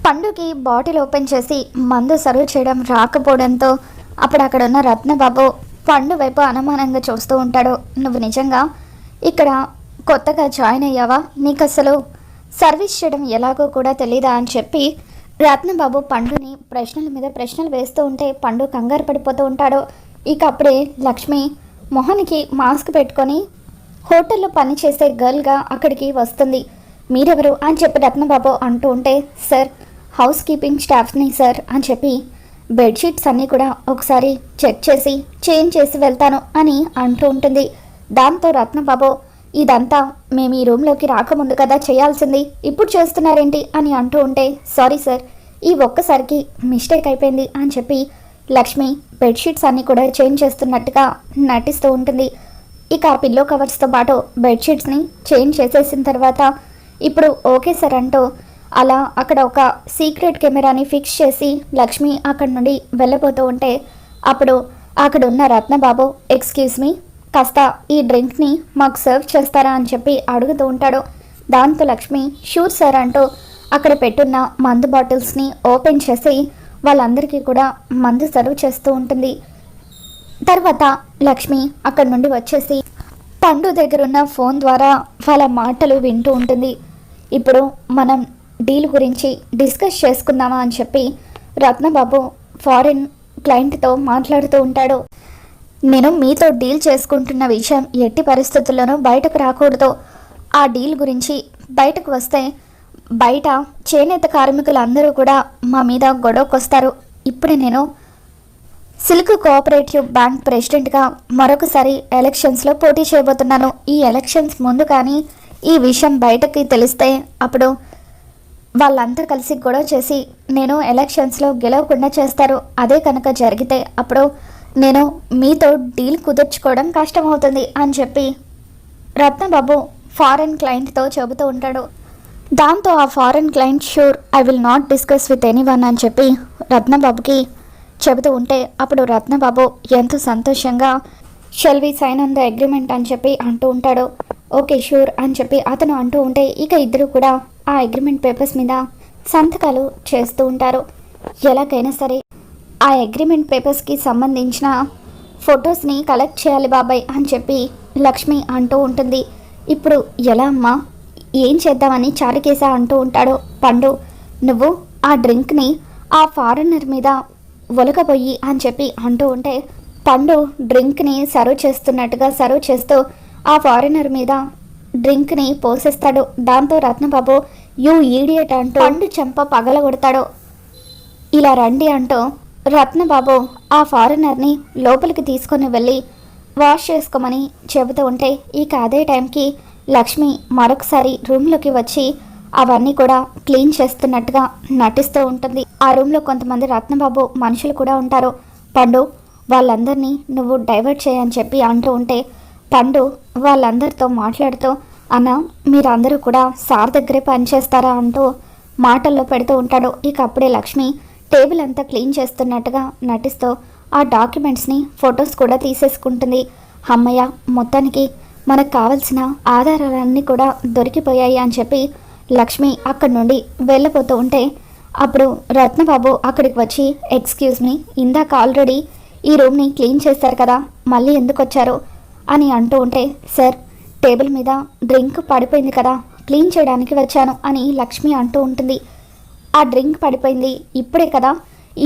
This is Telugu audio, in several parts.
పండుకి బాటిల్ ఓపెన్ చేసి మందు సర్వ్ చేయడం రాకపోవడంతో అప్పుడు అక్కడ ఉన్న రత్నబాబు పండు వైపు అనుమానంగా చూస్తూ ఉంటాడు. నువ్వు నిజంగా ఇక్కడ కొత్తగా జాయిన్ అయ్యావా? నీకు అసలు సర్వీస్ చేయడం ఎలాగో కూడా తెలీదా అని చెప్పి రత్నబాబు పండుని ప్రశ్నల మీద ప్రశ్నలు వేస్తూ ఉంటే పండు కంగారు పడిపోతూ ఉంటాడు. ఇక అప్పుడే లక్ష్మి మొహానికి మాస్క్ పెట్టుకొని హోటల్లో పనిచేసే గర్ల్గా అక్కడికి వస్తుంది. మీరెవరు అని చెప్పి రత్నబాబు అంటూ ఉంటే, సార్ హౌస్ కీపింగ్ స్టాఫ్ని సార్ అని చెప్పి బెడ్షీట్స్ అన్నీ కూడా ఒకసారి చెక్ చేసి చేంజ్ చేసి వెళ్తాను అని అంటూ ఉంటుంది. దాంతో రత్నబాబు ఇదంతా మేము ఈ రూమ్లోకి రాకముందు కదా చేయాల్సింది, ఇప్పుడు చేస్తున్నారేంటి అని అంటూ ఉంటే, సారీ సార్ ఈ ఒక్కసారికి మిస్టేక్ అయిపోయింది అని చెప్పి లక్ష్మి బెడ్షీట్స్ అన్నీ కూడా చేంజ్ చేస్తున్నట్టుగా నటిస్తూ ఉంటుంది. ఇక ఆ పిల్లో కవర్స్తో పాటు బెడ్షీట్స్ని చేంజ్ చేసేసిన తర్వాత ఇప్పుడు ఓకే సార్ అంటూ అలా అక్కడ ఒక సీక్రెట్ కెమెరాని ఫిక్స్ చేసి లక్ష్మి అక్కడి నుండి వెళ్ళబోతూ ఉంటే అప్పుడు అక్కడ ఉన్న రత్నబాబు ఎక్స్క్యూజ్ మీ, కాస్త ఈ డ్రింక్ని మాకు సర్వ్ చేస్తారా అని చెప్పి అడుగుతూ ఉంటాడు. దాంతో లక్ష్మి షూర్ సార్ అంటూ అక్కడ పెట్టున్న మందు బాటిల్స్ని ఓపెన్ చేసి వాళ్ళందరికీ కూడా మందు సర్వ్ చేస్తూ ఉంటుంది. తర్వాత లక్ష్మి అక్కడి నుండి వచ్చేసి పండు దగ్గరున్న ఫోన్ ద్వారా వాళ్ళ మాటలు వింటూ ఉంటుంది. ఇప్పుడు మనం డీల్ గురించి డిస్కస్ చేసుకుందామా అని చెప్పి రత్నబాబు ఫారిన్ క్లయింట్తో మాట్లాడుతూ ఉంటాడు. నేను మీతో డీల్ చేసుకుంటున్న విషయం ఎట్టి పరిస్థితుల్లోనూ బయటకు రాకూడదు. ఆ డీల్ గురించి బయటకు వస్తే బయట చేనేత కార్మికులందరూ కూడా మా మీద గొడవకొస్తారు. ఇప్పుడు నేను సిల్క్ కోఆపరేటివ్ బ్యాంక్ ప్రెసిడెంట్గా మరొకసారి ఎలక్షన్స్లో పోటీ చేయబోతున్నాను. ఈ ఎలక్షన్స్ ముందు కానీ ఈ విషయం బయటకి తెలిస్తే అప్పుడు వాళ్ళంతా కలిసి గొడవ చేసి నేను ఎలక్షన్స్లో గెలవకుండా చేస్తారు. అదే కనుక జరిగితే అప్పుడు నేను మీతో డీల్ కుదుర్చుకోవడం కష్టమవుతుంది అని చెప్పి రత్నబాబు ఫారెన్ క్లయింట్తో చెబుతూ ఉంటాడు. దాంతో ఆ foreign client sure I will not discuss with anyone అని చెప్పి రత్నబాబుకి చెబుతూ ఉంటే అప్పుడు రత్నబాబు ఎంతో సంతోషంగా shall we sign on the agreement అని చెప్పి అంటూ ఉంటాడు. ఓకే షూర్ అని చెప్పి అతను అంటూ ఉంటే ఇక ఇద్దరు కూడా ఆ అగ్రిమెంట్ పేపర్స్ మీద సంతకాలు చేస్తూ ఉంటారు. ఎలాగైనా సరే ఆ అగ్రిమెంట్ పేపర్స్కి సంబంధించిన ఫొటోస్ని కలెక్ట్ చేయాలి బాబాయ్ అని చెప్పి లక్ష్మి అంటూ ఉంటుంది. ఇప్పుడు ఎలా అమ్మా, ఏం చేద్దామని చారుకేశ అంటూ ఉంటాడు. పండు నువ్వు ఆ డ్రింక్ని ఆ ఫారెనర్ మీద ఒలకపోయి అని చెప్పి అంటూ ఉంటే పండు డ్రింక్ని సర్వ్ చేస్తున్నట్టుగా సర్వ్ చేస్తూ ఆ ఫారెనర్ మీద డ్రింక్ని పోసేస్తాడు. దాంతో రత్నబాబు యూ ఈడియట్ అంటూ పండు చెంప పగలగొడతాడు. ఇలా రండి అంటూ రత్నబాబు ఆ ఫారెనర్ని లోపలికి తీసుకొని వెళ్ళి వాష్ చేసుకోమని చెబుతూ ఉంటే ఇక అదే టైంకి లక్ష్మి మరొకసారి రూమ్లోకి వచ్చి అవన్నీ కూడా క్లీన్ చేస్తున్నట్టుగా నటిస్తూ ఉంటుంది. ఆ రూమ్లో కొంతమంది రత్నబాబు మనుషులు కూడా ఉంటారు. పండు వాళ్ళందరినీ నువ్వు డైవర్ట్ చేయని చెప్పి అంటూ ఉంటే పండు వాళ్ళందరితో మాట్లాడుతూ అన్న మీరందరూ కూడా సార్ దగ్గరే పనిచేస్తారా అంటూ మాటల్లో పెడుతూ ఉంటాడు. ఇక అప్పుడే లక్ష్మి టేబుల్ అంతా క్లీన్ చేస్తున్నట్టుగా నటిస్తూ ఆ డాక్యుమెంట్స్ని ఫొటోస్ కూడా తీసేసుకుంటుంది. అమ్మయ్య మొత్తానికి మనకు కావాల్సిన ఆధారాలన్నీ కూడా దొరికిపోయాయి అని చెప్పి లక్ష్మి అక్కడి నుండి వెళ్ళిపోతూ ఉంటే అప్పుడు రత్నబాబు అక్కడికి వచ్చి ఎక్స్క్యూజ్ మీ, ఇందాక ఆల్రెడీ ఈ రూమ్ని క్లీన్ చేశారు కదా, మళ్ళీ ఎందుకు వచ్చారు అని అంటూ ఉంటే సార్ టేబుల్ మీద డ్రింక్ పడిపోయింది కదా, క్లీన్ చేయడానికి వచ్చాను అని లక్ష్మి అంటూ ఉంటుంది. ఆ డ్రింక్ పడిపోయింది ఇప్పుడే కదా,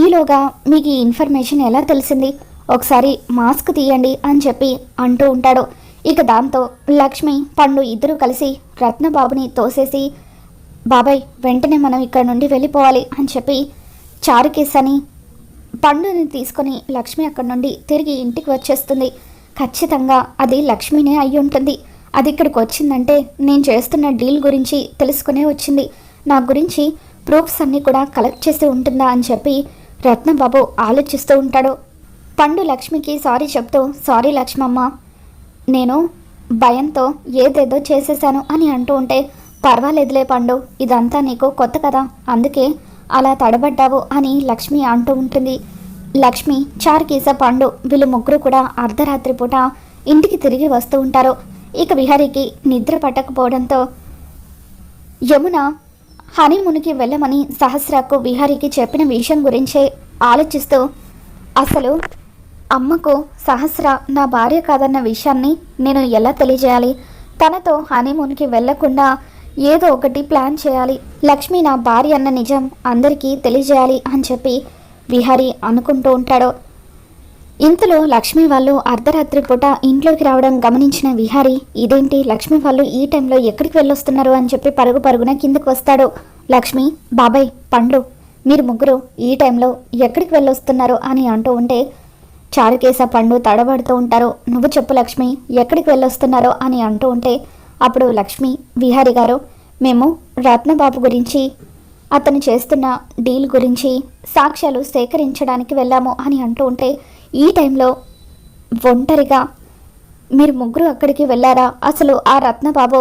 ఈలోగా మీకు ఈ ఇన్ఫర్మేషన్ ఎలా తెలిసింది, ఒకసారి మాస్క్ తీయండి అని చెప్పి అంటూ ఉంటాడు. ఇక దాంతో లక్ష్మి పండు ఇద్దరు కలిసి రత్నబాబుని తోసేసి బాబాయ్ వెంటనే మనం ఇక్కడ నుండి వెళ్ళిపోవాలి అని చెప్పి చారుకేశని పండుని తీసుకొని లక్ష్మి అక్కడి నుండి తిరిగి ఇంటికి వచ్చేస్తుంది. ఖచ్చితంగా అది లక్ష్మినే అయి ఉంటుంది. అది ఇక్కడికి వచ్చిందంటే నేను చేస్తున్న డీల్ గురించి తెలుసుకునే వచ్చింది, నా గురించి ప్రూఫ్స్ అన్నీ కూడా కలెక్ట్ చేసి ఉంటుందా అని చెప్పి రత్నబాబు ఆలోచిస్తూ ఉంటాడు. పండు లక్ష్మికి సారీ చెప్తూ సారీ లక్ష్మమ్మ, నేను భయంతో ఏదేదో చేసేసాను అని అంటూ ఉంటే పర్వాలేదులే పండు, ఇదంతా నీకు కొత్త కదా, అందుకే అలా తడబడ్డావు అని లక్ష్మి అంటూ ఉంటుంది. లక్ష్మి చారుకేశ పండు వీళ్ళు ముగ్గురు కూడా అర్ధరాత్రి పూట ఇంటికి తిరిగి వస్తూ ఉంటారు. ఇక విహారికి నిద్ర పట్టకపోవడంతో యమున హనీమూన్కి వెళ్ళమని సహస్రకు విహారీకి చెప్పిన విషయం గురించే ఆలోచిస్తూ, అసలు అమ్మకు సహస్ర నా భార్య కాదన్న విషయాన్ని నేను ఎలా తెలియజేయాలి? తనతో హనీమూన్కి వెళ్లకుండా ఏదో ఒకటి ప్లాన్ చేయాలి. లక్ష్మి నా భార్య అన్న నిజం అందరికీ తెలియజేయాలి అని చెప్పి విహారీ అనుకుంటూ ఉంటాడు. ఇంతలో లక్ష్మి వాళ్ళు అర్ధరాత్రి పూట ఇంట్లోకి రావడం గమనించిన విహారీ, ఇదేంటి లక్ష్మి వాళ్ళు ఈ టైంలో ఎక్కడికి వెళ్ళొస్తున్నారు అని చెప్పి పరుగు పరుగున కిందకు వస్తాడు. లక్ష్మి, బాబాయ్, పండు, మీరు ముగ్గురు ఈ టైంలో ఎక్కడికి వెళ్ళొస్తున్నారు అని అంటూ ఉంటే చారుకేశ, పండు తడబడుతూ ఉంటారు. నువ్వు చెప్పు లక్ష్మి, ఎక్కడికి వెళ్ళొస్తున్నారో అని అంటూ ఉంటే అప్పుడు లక్ష్మి, విహారీ గారు, మేము రత్నబాబు గురించి, అతను చేస్తున్న డీల్ గురించి సాక్ష్యాలు సేకరించడానికి వెళ్ళాము అని అంటూ ఉంటే ఈ టైంలో ఒంటరిగా మీరు ముగ్గురు అక్కడికి వెళ్ళారా? అసలు ఆ రత్నబాబు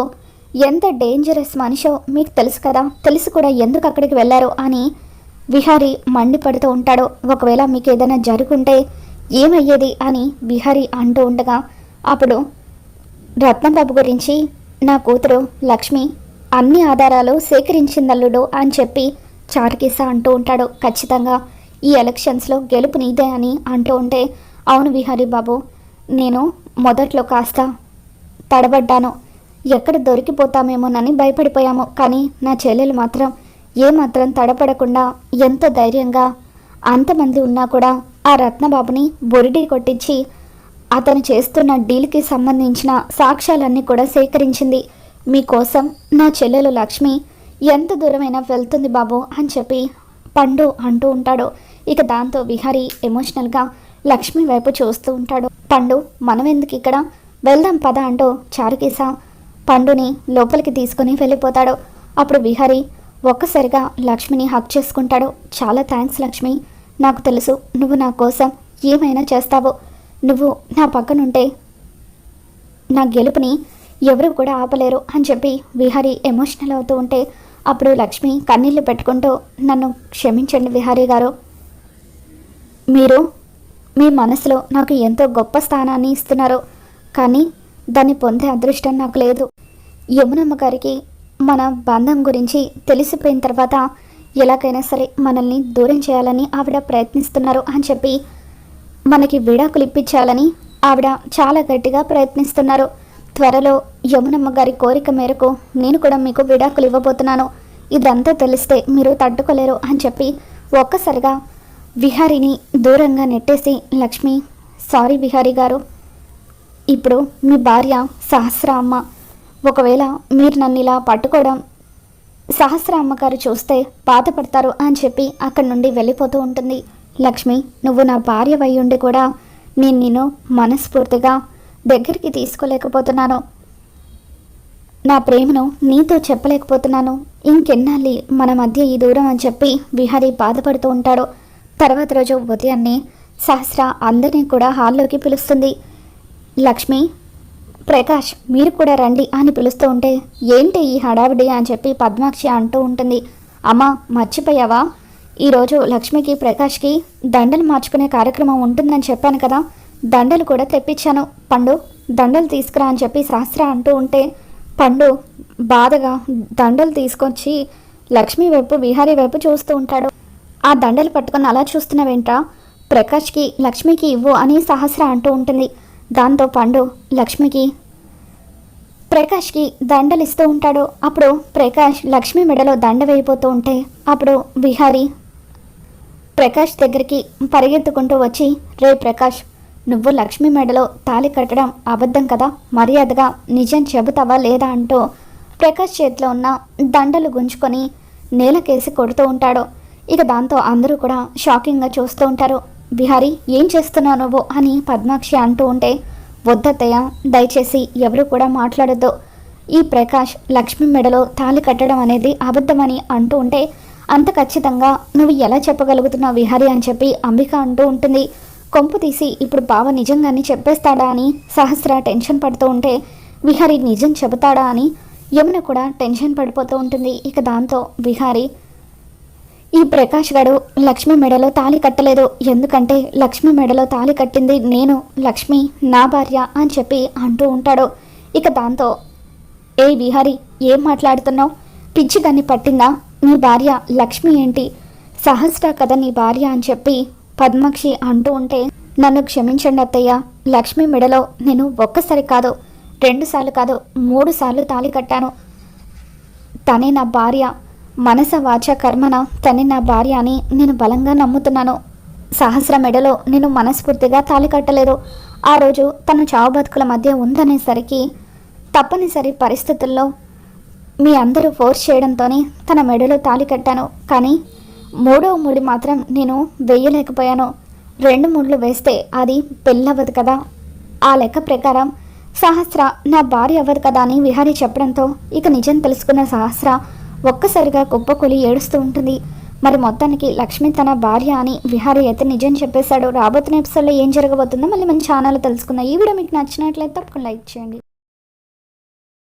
ఎంత డేంజరస్ మనిషో మీకు తెలుసు కదా, తెలిసి కూడా ఎందుకు అక్కడికి వెళ్ళారు అని విహారీ మండిపడుతూ ఉంటాడు. ఒకవేళ మీకు ఏదైనా జరుగుంటే ఏమయ్యేది అని విహారీ అంటూ ఉండగా అప్పుడు రత్నబాబు గురించి నా కూతురు లక్ష్మి అన్ని ఆధారాలు సేకరించిందల్లుడు అని చెప్పి చారుకేశ అంటూ ఉంటాడు. ఖచ్చితంగా ఈ ఎలక్షన్స్లో గెలుపు నీదే అని అంటూ ఉంటే, అవును విహారీ బాబు, నేను మొదట్లో కాస్త తడబడ్డాను, ఎక్కడ దొరికిపోతామేమోనని భయపడిపోయాము. కానీ నా చెల్లెలు మాత్రం ఏమాత్రం తడపడకుండా ఎంతో ధైర్యంగా అంతమంది ఉన్నా కూడా ఆ రత్నబాబుని బొరిడి కొట్టించి అతను చేస్తున్న డీల్కి సంబంధించిన సాక్ష్యాలన్నీ కూడా సేకరించింది. మీకోసం నా చెల్లెలు లక్ష్మి ఎంత దూరమైనా వెళ్తుంది బాబు అని చెప్పి పండు అంటూ ఉంటాడు. ఇక దాంతో విహారీ ఎమోషనల్గా లక్ష్మి వైపు చూస్తూ ఉంటాడు. పండు, మనం ఎందుకు ఇక్కడ, వెళ్దాం పద అంటూ చారుకేశ పండుని లోపలికి తీసుకుని వెళ్ళిపోతాడు. అప్పుడు విహారీ ఒక్కసారిగా లక్ష్మిని హక్ చేసుకుంటాడు. చాలా థ్యాంక్స్ లక్ష్మి, నాకు తెలుసు నువ్వు నా కోసం ఏమైనా చేస్తావు, నువ్వు నా పక్కనుంటే నా గెలుపుని ఎవరు కూడా ఆపలేరు అని చెప్పి విహారీ ఎమోషనల్ అవుతూ ఉంటే అప్పుడు లక్ష్మి కన్నీళ్లు పెట్టుకుంటూ, నన్ను క్షమించండి విహారీ గారు, మీరు మీ మనసులో నాకు ఎంతో గొప్ప స్థానాన్ని ఇస్తున్నారు, కానీ దాన్ని పొందే అదృష్టం నాకు లేదు. యమునమ్మ గారికి మన బంధం గురించి తెలిసిపోయిన తర్వాత ఎలాగైనా సరే మనల్ని దూరం చేయాలని ఆవిడ ప్రయత్నిస్తున్నారు అని చెప్పి మనకి విడాకులు ఇప్పించాలని ఆవిడ చాలా గట్టిగా ప్రయత్నిస్తున్నారు. త్వరలో యమునమ్మ గారి కోరిక మేరకు నేను కూడా మీకు విడాకులు ఇవ్వబోతున్నాను, ఇదంతా తెలిస్తే మీరు తట్టుకోలేరు అని చెప్పి ఒక్కసారిగా విహారీని దూరంగా నెట్టేసి లక్ష్మి, సారీ విహారీ గారు, ఇప్పుడు మీ భార్య సహస్ర అమ్మ, ఒకవేళ మీరు నన్ను ఇలా పట్టుకోవడం సహస్ర అమ్మగారు చూస్తే బాధపడతారు అని చెప్పి అక్కడి నుండి వెళ్ళిపోతూ ఉంటుంది. లక్ష్మి, నువ్వు నా భార్య వై ఉండి కూడా నేను నిన్ను మనస్ఫూర్తిగా దగ్గరికి తీసుకోలేకపోతున్నాను, నా ప్రేమను నీతో చెప్పలేకపోతున్నాను, ఇంకెన్నాళ్ళి మన మధ్య ఈ దూరం అని చెప్పి విహారీ బాధపడుతూ ఉంటాడు. తర్వాత రోజు ఉదయాన్నే సహస్ర అందరినీ కూడా హాల్లోకి పిలుస్తుంది. లక్ష్మి, ప్రకాష్, మీరు కూడా రండి అని పిలుస్తూ ఉంటే ఏంటి ఈ హడావిడి అని చెప్పి పద్మాక్షి అంటూ ఉంటుంది. అమ్మ, మర్చిపోయావా, ఈరోజు లక్ష్మికి ప్రకాష్కి దండలు మార్చుకునే కార్యక్రమం ఉంటుందని చెప్పాను కదా, దండలు కూడా తెప్పించాను, పండు దండలు తీసుకురా అని చెప్పి సహస్ర అంటూ ఉంటే పండు బాధగా దండలు తీసుకొచ్చి లక్ష్మి వైపు విహారీ వైపు చూస్తూ ఉంటాడు. ఆ దండలు పట్టుకొని అలా చూస్తున్నావేంట్రా, ప్రకాష్కి లక్ష్మికి ఇవ్వు అని సహస్ర అంటూ ఉంటుంది. దాంతో పండు లక్ష్మికి ప్రకాష్కి దండలు ఇస్తూ ఉంటాడు. అప్పుడు ప్రకాష్ లక్ష్మి మెడలో దండ వేయిపోతూ ఉంటే అప్పుడు విహారీ ప్రకాష్ దగ్గరికి పరిగెత్తుకుంటూ వచ్చి, రే ప్రకాష్, నువ్వు లక్ష్మి మెడలో తాళి కట్టడం అబద్ధం కదా, మర్యాదగా నిజం చెబుతావా లేదా అంటూ ప్రకాష్ చేతిలో ఉన్న దండలు గుంజుకొని నేలకేసి కొడుతూ ఉంటాడు. ఇక దాంతో అందరూ కూడా షాకింగ్గా చూస్తూ ఉంటారు. విహారీ, ఏం చేస్తున్నావు నువ్వు అని పద్మాక్షి అంటూ ఉంటే, వద్దత్తయ్య, దయచేసి ఎవరు కూడా మాట్లాడొద్దు, ఈ ప్రకాష్ లక్ష్మి మెడలో తాళి కట్టడం అనేది అబద్ధమని అంటూ ఉంటే, అంత ఖచ్చితంగా నువ్వు ఎలా చెప్పగలుగుతున్నావు విహారీ అని చెప్పి అంబిక అంటూ ఉంటుంది. కొంపు తీసి ఇప్పుడు బావ నిజంగానే చెప్పేస్తాడా అని సహస్ర టెన్షన్ పడుతూ ఉంటే, విహారీ నిజం చెబుతాడా అని యమున కూడా టెన్షన్ పడిపోతూ ఉంటుంది. ఇక దాంతో విహారీ, ఈ ప్రకాష్ గడు లక్ష్మి మెడలో తాళి కట్టలేదు, ఎందుకంటే లక్ష్మి మెడలో తాళి కట్టింది నేను, లక్ష్మి నా భార్య అని చెప్పి అంటూ ఉంటాడు. ఇక దాంతో, ఏ విహారీ, ఏం మాట్లాడుతున్నావు, పిచ్చి దాన్ని పట్టిందా, నీ భార్య లక్ష్మి ఏంటి, సహస్ర కదా నీ భార్య అని చెప్పి పద్మాక్షి అంటూ ఉంటే, నన్ను క్షమించండి అత్తయ్య, లక్ష్మి మెడలో నేను ఒక్కసారి కాదు 2 సార్లు కాదు 3 సార్లు తాళి కట్టాను. తనే నా భార్య, మనస వాచ కర్మన తనే నా భార్య అని నేను బలంగా నమ్ముతున్నాను. సహస్ర మెడలో నేను మనస్ఫూర్తిగా తాళి కట్టలేదు. ఆ రోజు తను చావు బతుకుల మధ్య ఉందనేసరికి తప్పనిసరి పరిస్థితుల్లో మీ అందరూ ఫోర్స్ చేయడంతోనే తన మెడలో తాళి కట్టాను. కానీ 3వ ముడి మాత్రం నేను వేయలేకపోయాను. 2 ముళ్ళు వేస్తే అది పెళ్ళవ్వదు కదా. ఆ లెక్క ప్రకారం సహస్ర నా భార్య అవ్వదు కదా అని విహారీ చెప్పడంతో ఇక నిజం తెలుసుకున్న సహస్ర ఒక్కసారిగా కుప్పకూలి ఏడుస్తూ ఉంటుంది. మరి మొత్తానికి లక్ష్మి తన భార్య అని విహారీ అయితే నిజం చెప్పేశాడు. రాబోతున్న ఎపిసోడ్లో ఏం జరగబోతుందో మళ్ళీ మన ఛానల్లో తెలుసుకుందాం. ఈ వీడియో మీకు నచ్చినట్లయితే తప్పకుండా లైక్ చేయండి.